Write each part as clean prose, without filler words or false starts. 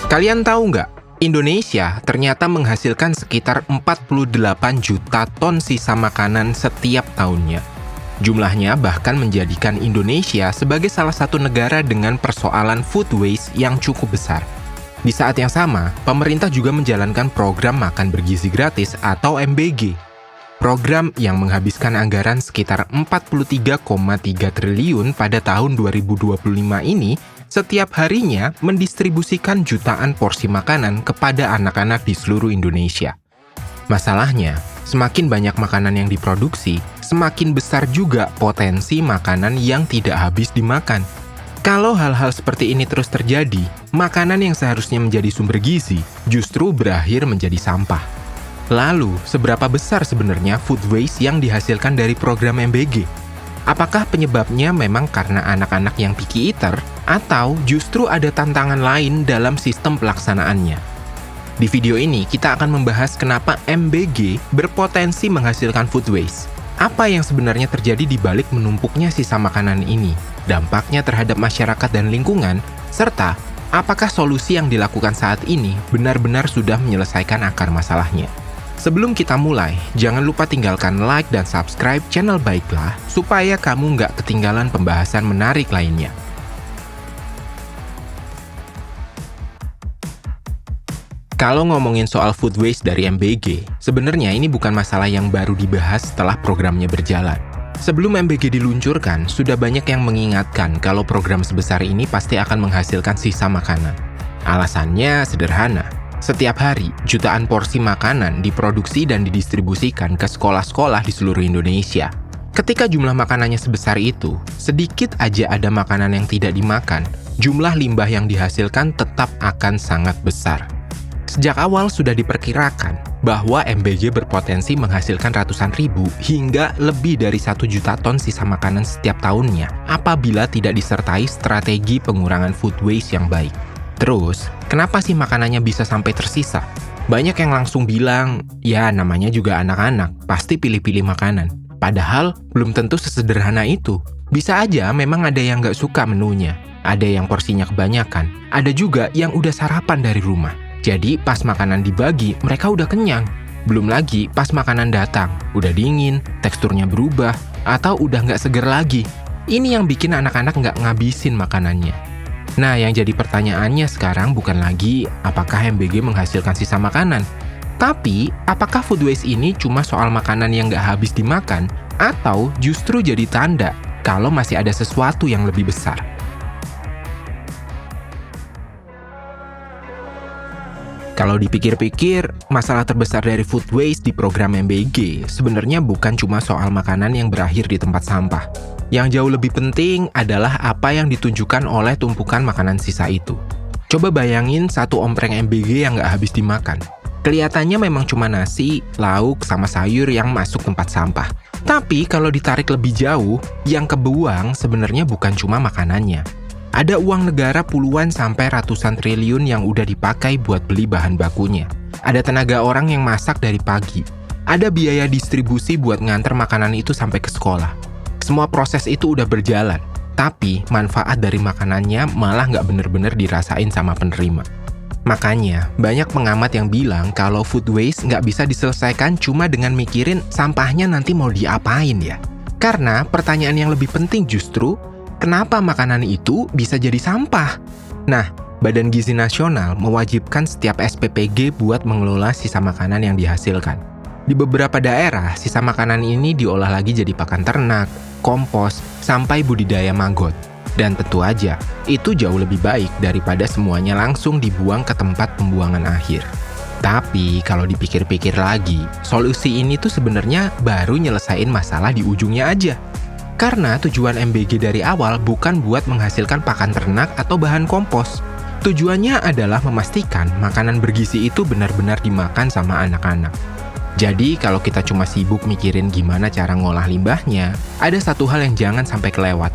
Kalian tahu nggak? Indonesia ternyata menghasilkan sekitar 48 juta ton sisa makanan setiap tahunnya. Jumlahnya bahkan menjadikan Indonesia sebagai salah satu negara dengan persoalan food waste yang cukup besar. Di saat yang sama, pemerintah juga menjalankan program makan bergizi gratis atau MBG. Program yang menghabiskan anggaran sekitar 43,3 triliun pada tahun 2025 ini setiap harinya mendistribusikan jutaan porsi makanan kepada anak-anak di seluruh Indonesia. Masalahnya, semakin banyak makanan yang diproduksi, semakin besar juga potensi makanan yang tidak habis dimakan. Kalau hal-hal seperti ini terus terjadi, makanan yang seharusnya menjadi sumber gizi justru berakhir menjadi sampah. Lalu, seberapa besar sebenarnya food waste yang dihasilkan dari program MBG? Apakah penyebabnya memang karena anak-anak yang picky eater, atau justru ada tantangan lain dalam sistem pelaksanaannya? Di video ini, kita akan membahas kenapa MBG berpotensi menghasilkan food waste. Apa yang sebenarnya terjadi di balik menumpuknya sisa makanan ini, dampaknya terhadap masyarakat dan lingkungan, serta apakah solusi yang dilakukan saat ini benar-benar sudah menyelesaikan akar masalahnya. Sebelum kita mulai, jangan lupa tinggalkan like dan subscribe channel Baiklah supaya kamu nggak ketinggalan pembahasan menarik lainnya. Kalau ngomongin soal food waste dari MBG, sebenarnya ini bukan masalah yang baru dibahas setelah programnya berjalan. Sebelum MBG diluncurkan, sudah banyak yang mengingatkan kalau program sebesar ini pasti akan menghasilkan sisa makanan. Alasannya sederhana. Setiap hari, jutaan porsi makanan diproduksi dan didistribusikan ke sekolah-sekolah di seluruh Indonesia. Ketika jumlah makanannya sebesar itu, sedikit aja ada makanan yang tidak dimakan, jumlah limbah yang dihasilkan tetap akan sangat besar. Sejak awal sudah diperkirakan bahwa MBG berpotensi menghasilkan ratusan ribu hingga lebih dari 1 juta ton sisa makanan setiap tahunnya apabila tidak disertai strategi pengurangan food waste yang baik. Terus, kenapa sih makanannya bisa sampai tersisa? Banyak yang langsung bilang, ya namanya juga anak-anak, pasti pilih-pilih makanan. Padahal, belum tentu sesederhana itu. Bisa aja memang ada yang nggak suka menunya, ada yang porsinya kebanyakan, ada juga yang udah sarapan dari rumah. Jadi, pas makanan dibagi, mereka udah kenyang. Belum lagi, pas makanan datang, udah dingin, teksturnya berubah, atau udah nggak seger lagi. Ini yang bikin anak-anak nggak ngabisin makanannya. Nah, yang jadi pertanyaannya sekarang bukan lagi apakah MBG menghasilkan sisa makanan, tapi apakah food waste ini cuma soal makanan yang nggak habis dimakan, atau justru jadi tanda kalau masih ada sesuatu yang lebih besar. Kalau dipikir-pikir, masalah terbesar dari food waste di program MBG sebenarnya bukan cuma soal makanan yang berakhir di tempat sampah. Yang jauh lebih penting adalah apa yang ditunjukkan oleh tumpukan makanan sisa itu. Coba bayangin satu ompreng MBG yang nggak habis dimakan. Kelihatannya memang cuma nasi, lauk, sama sayur yang masuk tempat sampah. Tapi kalau ditarik lebih jauh, yang kebuang sebenarnya bukan cuma makanannya. Ada uang negara puluhan sampai ratusan triliun yang udah dipakai buat beli bahan bakunya. Ada tenaga orang yang masak dari pagi. Ada biaya distribusi buat nganter makanan itu sampai ke sekolah. Semua proses itu udah berjalan, tapi manfaat dari makanannya malah nggak bener-bener dirasain sama penerima. Makanya, banyak pengamat yang bilang kalau food waste nggak bisa diselesaikan cuma dengan mikirin sampahnya nanti mau diapain ya. Karena pertanyaan yang lebih penting justru, kenapa makanan itu bisa jadi sampah? Nah, Badan Gizi Nasional mewajibkan setiap SPPG buat mengelola sisa makanan yang dihasilkan. Di beberapa daerah, sisa makanan ini diolah lagi jadi pakan ternak, kompos, sampai budidaya maggot. Dan tentu aja, itu jauh lebih baik daripada semuanya langsung dibuang ke tempat pembuangan akhir. Tapi kalau dipikir-pikir lagi, solusi ini tuh sebenarnya baru nyelesain masalah di ujungnya aja. Karena tujuan MBG dari awal bukan buat menghasilkan pakan ternak atau bahan kompos. Tujuannya adalah memastikan makanan bergizi itu benar-benar dimakan sama anak-anak. Jadi, kalau kita cuma sibuk mikirin gimana cara ngolah limbahnya, ada satu hal yang jangan sampai kelewat.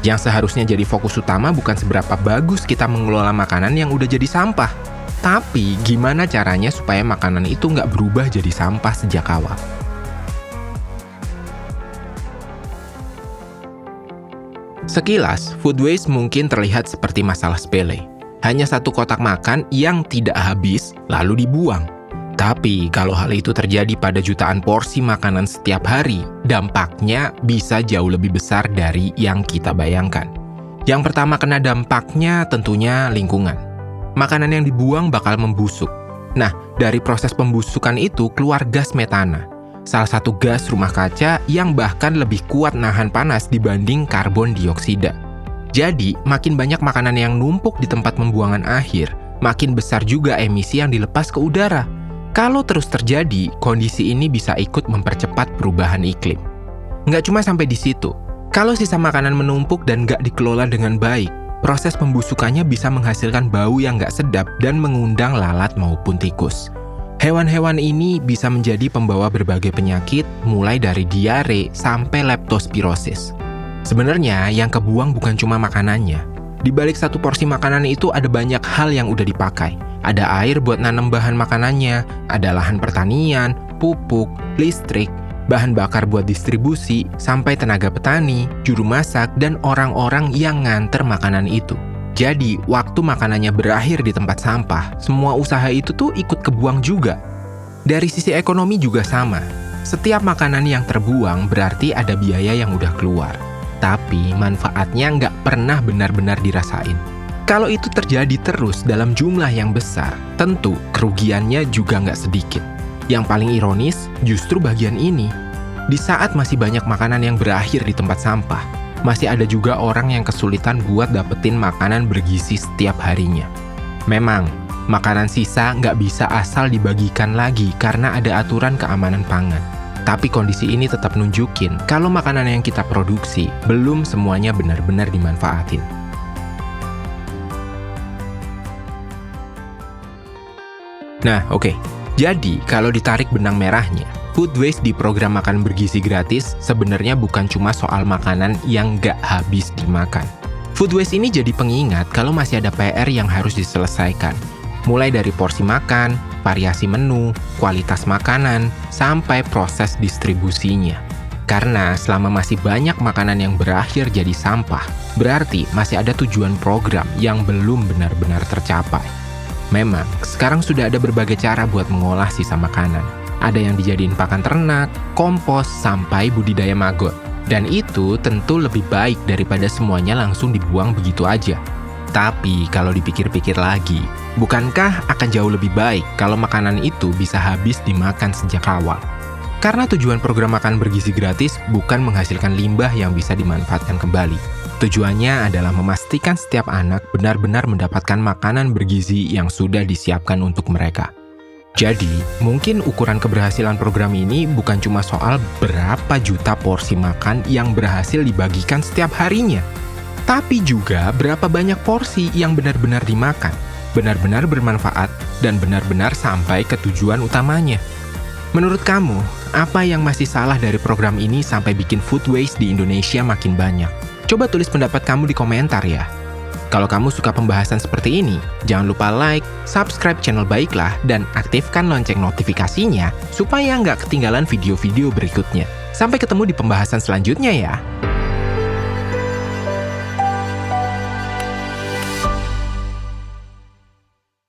Yang seharusnya jadi fokus utama bukan seberapa bagus kita mengelola makanan yang udah jadi sampah, tapi gimana caranya supaya makanan itu nggak berubah jadi sampah sejak awal. Sekilas, food waste mungkin terlihat seperti masalah sepele. hanya satu kotak makan yang tidak habis lalu dibuang. Tapi kalau hal itu terjadi pada jutaan porsi makanan setiap hari, dampaknya bisa jauh lebih besar dari yang kita bayangkan. Yang pertama kena dampaknya tentunya lingkungan. Makanan yang dibuang bakal membusuk. Nah, dari proses pembusukan itu keluar gas metana, salah satu gas rumah kaca yang bahkan lebih kuat nahan panas dibanding karbon dioksida. Jadi, makin banyak makanan yang numpuk di tempat pembuangan akhir, makin besar juga emisi yang dilepas ke udara. Kalau terus terjadi, kondisi ini bisa ikut mempercepat perubahan iklim. Nggak cuma sampai di situ. Kalau sisa makanan menumpuk dan nggak dikelola dengan baik, proses pembusukannya bisa menghasilkan bau yang nggak sedap dan mengundang lalat maupun tikus. Hewan-hewan ini bisa menjadi pembawa berbagai penyakit, mulai dari diare sampai leptospirosis. Sebenarnya, yang kebuang bukan cuma makanannya. Di balik satu porsi makanan itu ada banyak hal yang udah dipakai. Ada air buat nanam bahan makanannya, ada lahan pertanian, pupuk, listrik, bahan bakar buat distribusi, sampai tenaga petani, juru masak, dan orang-orang yang nganter makanan itu. Jadi, waktu makanannya berakhir di tempat sampah, semua usaha itu tuh ikut kebuang juga. Dari sisi ekonomi juga sama. Setiap makanan yang terbuang berarti ada biaya yang udah keluar. Tapi manfaatnya nggak pernah benar-benar dirasain. Kalau itu terjadi terus dalam jumlah yang besar, tentu kerugiannya juga nggak sedikit. Yang paling ironis, justru bagian ini. Di saat masih banyak makanan yang berakhir di tempat sampah, masih ada juga orang yang kesulitan buat dapetin makanan bergizi setiap harinya. Memang, makanan sisa nggak bisa asal dibagikan lagi karena ada aturan keamanan pangan. Tapi kondisi ini tetap nunjukin kalau makanan yang kita produksi belum semuanya benar-benar dimanfaatin. Nah, oke. Jadi, kalau ditarik benang merahnya, food waste di program makan bergizi gratis sebenarnya bukan cuma soal makanan yang nggak habis dimakan. Food waste ini jadi pengingat kalau masih ada PR yang harus diselesaikan. Mulai dari porsi makan, variasi menu, kualitas makanan, sampai proses distribusinya. Karena selama masih banyak makanan yang berakhir jadi sampah, berarti masih ada tujuan program yang belum benar-benar tercapai. Memang, sekarang sudah ada berbagai cara buat mengolah sisa makanan. Ada yang dijadiin pakan ternak, kompos, sampai budidaya maggot. Dan itu tentu lebih baik daripada semuanya langsung dibuang begitu aja. Tapi kalau dipikir-pikir lagi, bukankah akan jauh lebih baik kalau makanan itu bisa habis dimakan sejak awal? Karena tujuan program makan bergizi gratis bukan menghasilkan limbah yang bisa dimanfaatkan kembali. Tujuannya adalah memastikan setiap anak benar-benar mendapatkan makanan bergizi yang sudah disiapkan untuk mereka. Jadi, mungkin ukuran keberhasilan program ini bukan cuma soal berapa juta porsi makan yang berhasil dibagikan setiap harinya, tapi juga berapa banyak porsi yang benar-benar dimakan, benar-benar bermanfaat, dan benar-benar sampai ke tujuan utamanya. Menurut kamu, apa yang masih salah dari program ini sampai bikin food waste di Indonesia makin banyak? Coba tulis pendapat kamu di komentar ya. Kalau kamu suka pembahasan seperti ini, jangan lupa like, subscribe channel Baiklah, dan aktifkan lonceng notifikasinya supaya nggak ketinggalan video-video berikutnya. Sampai ketemu di pembahasan selanjutnya ya.